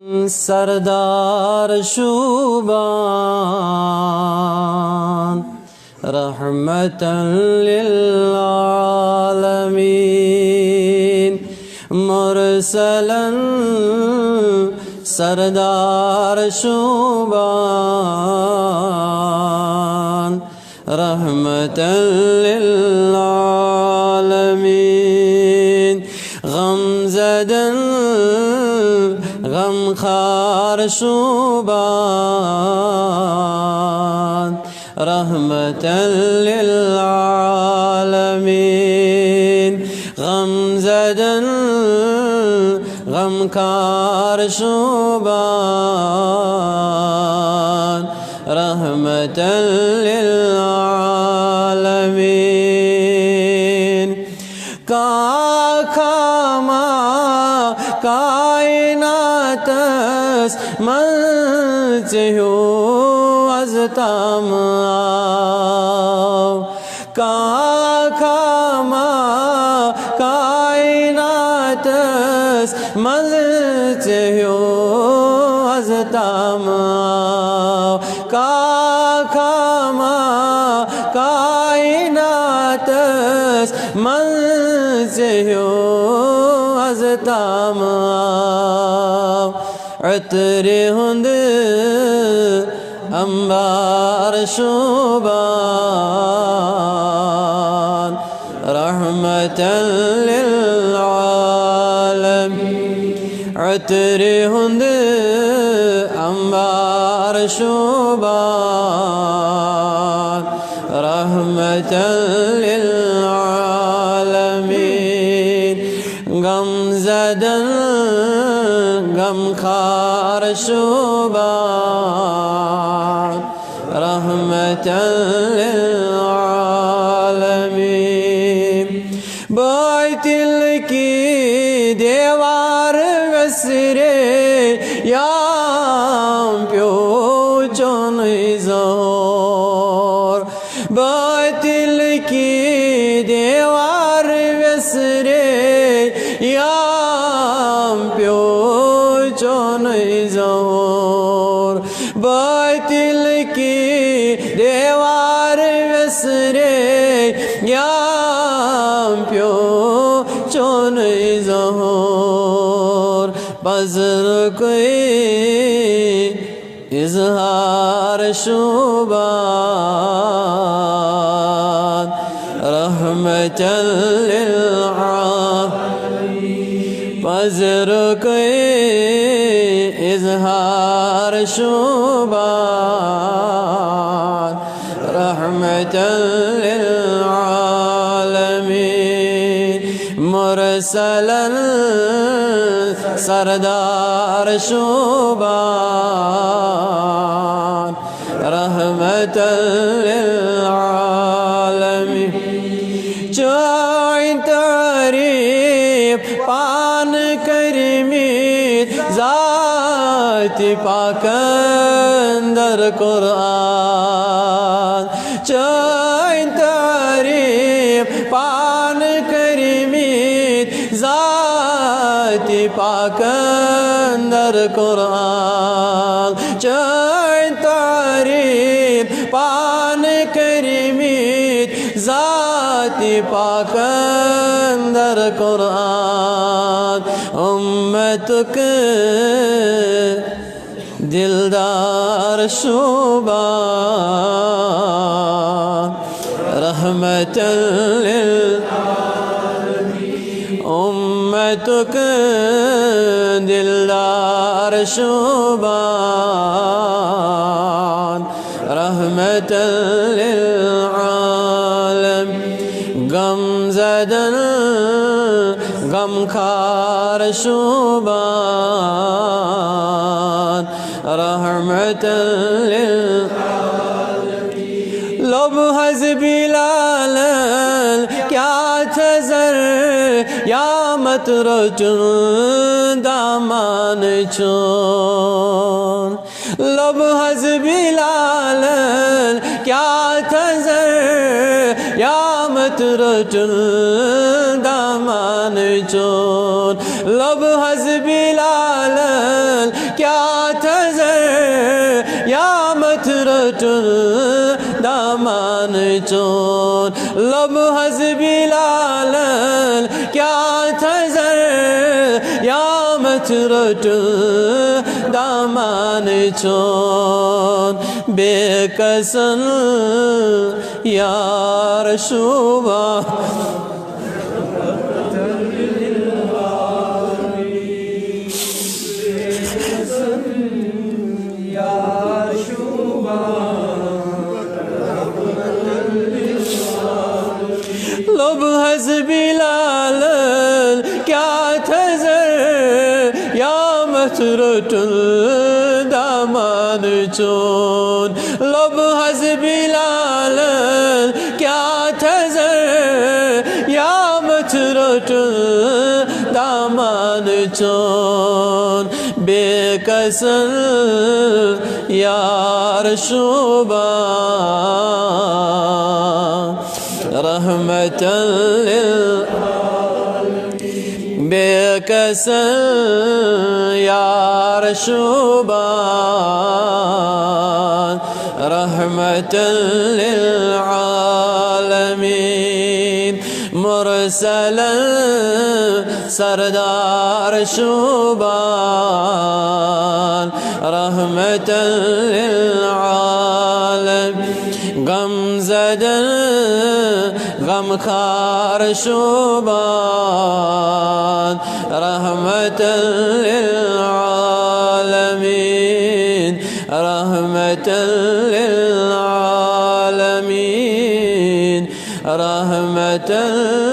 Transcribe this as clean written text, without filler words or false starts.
सरदार शुबान रहमतन लिल आलमीन मुरसलन सरदार शुबान रहमतन लिल आलमीन गमज़दन गमखार शुबान रहमतन लिल आलमीन गमज़दन गमखार शुबान रहमतन लिल आलमीन काखमा कायनातस मंचयो अज़तामा काखमा कायनातस मंचयो अज़तामा काखमा कायनातस मंचयो अज़तामा अतरे हुंद अंबार शुबान रहमतन लिल आलमीन अतरे हुंद अंबार शुबान रहमतन लिल आलमीन गमज़दन गमखार शुबान रहमतन लिल आलमीन बैतुल की दीवार वसरे याम प्यो चोन ज़ोर बैतुल की दीवार वसरे याम प्यो चोन ज़ोर बैतुल की दीवार वसरे याम प्यो चोन ज़ोर बज़र कोई इज़हार शुबान रहमतन लिल आलमीन बज़र कोई इज़हार शुबान रहमतन लिल आलमीन मुरसलन सरदार शुबान रहमतन लिल आलमीन चोइन तारीफ पान करमीत ज़ात पाक अंदर कुरान चोइन तारीफ पान करमीत ज़ात पाक अंदर कुरान चोइन तारीफ पान करमीत ज़ात पाक अंदर कुरान उम्मतुक दिलदार शुबान रहमतन लिल उम्मतुक दिलदार शुबान रहमतन लिल आलमीन गमज़दन गमखार शुबान रहमतन लिल आलमीन लब हज़ बिलाल क्या थज़र या मत रचुन दामान चोन लब हज़ बिलाल क्या थज़र या मत रचुन दामान चोन लब हज़ बिलाल क्या थजर या मतरचुन दामान चोन लब हज़बी लालन क्या थजर या मतरचुन दामान चोन बेकसन यार शुबा लब हज़बी लालन क्या थजर या मतरचुन दामान चोन लब हज़बी लालन क्या थजर या मतरचुन दामान चोन बेकसन यार शुबा रहमतन लिल बेकसन यार शुबान रहमतन लिल आलमीन मुरसलन सरदार शुबान रहमतन लिल आलमीन गमज़दन गमखार शुबान रहमतन लिल आलमीन रहमतन लिल आलमीन रहमतन